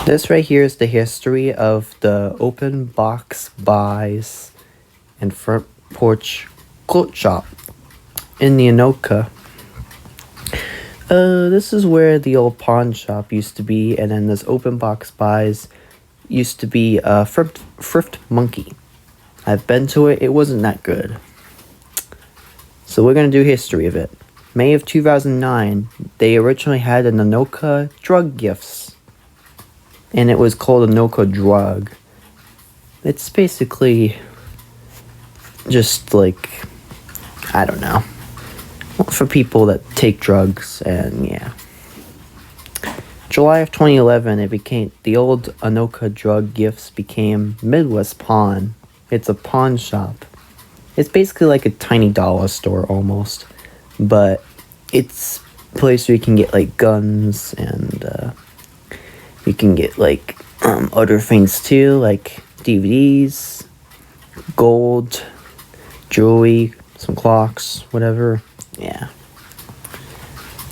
This right here is the history of the open box buys and front porch quilt shop in the Anoka. This is where the old pawn shop used to be, and then this open box buys used to be a thrift monkey. I've been to it. It wasn't that good. So we're going to do history of it. May of 2009, they originally had an Anoka drug gifts. And it was called Anoka Drug. It's basically just like, I don't know, for people that take drugs, and yeah. July of 2011, the old Anoka Drug gifts became Midwest Pawn. It's a pawn shop. It's basically like a tiny dollar store almost, but it's a place where you can get like guns, and you can get like other things too, like DVDs, gold, jewelry, some clocks, whatever. Yeah,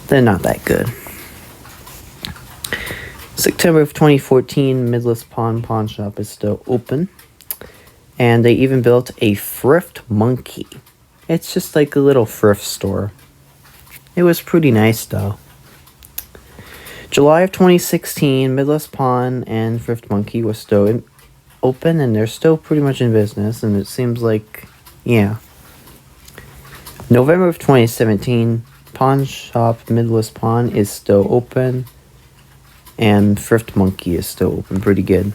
they're not that good. September of 2014, Midwest Pawn Shop is still open. And they even built a thrift monkey. It's just like a little thrift store. It was pretty nice though. July of 2016, Midwest Pawn and Thrift Monkey was still open, and they're still pretty much in business, and it seems like, yeah. November of 2017, Pawn Shop Midwest Pawn is still open, and Thrift Monkey is still open pretty good.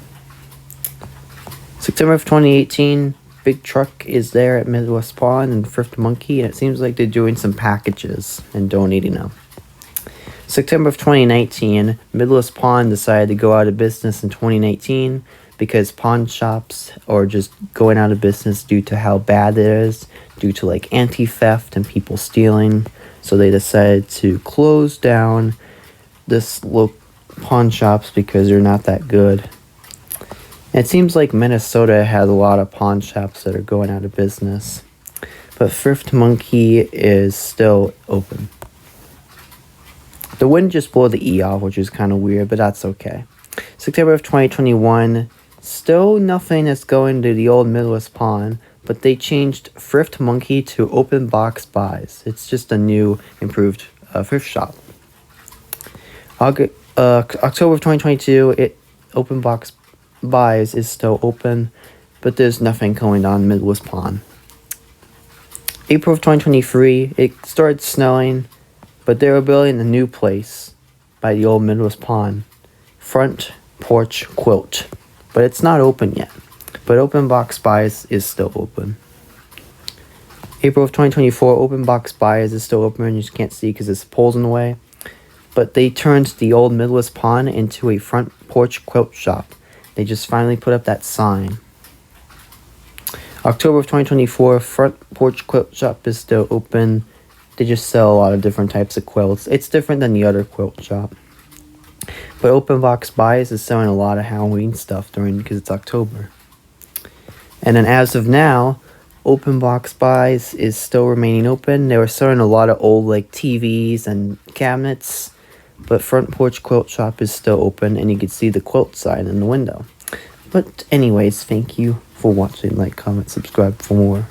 September of 2018, Big Truck is there at Midwest Pawn and Thrift Monkey, and it seems like they're doing some packages and donating them. September of 2019, Midwest Pawn decided to go out of business in 2019 because pawn shops are just going out of business due to how bad it is, due to like anti-theft and people stealing. So they decided to close down this local pawn shops because they're not that good. It seems like Minnesota has a lot of pawn shops that are going out of business, but Thrift Monkey is still open. The wind just blew the E off, which is kind of weird, but that's okay. September of 2021, still nothing is going to the old Midwest Pawn, but they changed Thrift Monkey to Open Box Buys. It's just a new, improved thrift shop. October of 2022, Open Box Buys is still open, but there's nothing going on Midwest Pawn. April of 2023, it started snowing, but they were building a new place by the old Midwest Pawn, Front Porch Quilt, but it's not open yet. But Open Box Buys is still open. April of 2024, Open Box Buys is still open. You just can't see because there's poles in the way. But they turned the old Midwest Pawn into a Front Porch Quilt shop. They just finally put up that sign. October of 2024, Front Porch Quilt shop is still open. They just sell a lot of different types of quilts. It's different than the other quilt shop. But Open Box Buys is selling a lot of Halloween stuff because it's October. And then as of now, Open Box Buys is still remaining open. They were selling a lot of old like TVs and cabinets. But Front Porch Quilt Shop is still open, and you can see the quilt sign in the window. But anyways, thank you for watching. Like, comment, subscribe for more.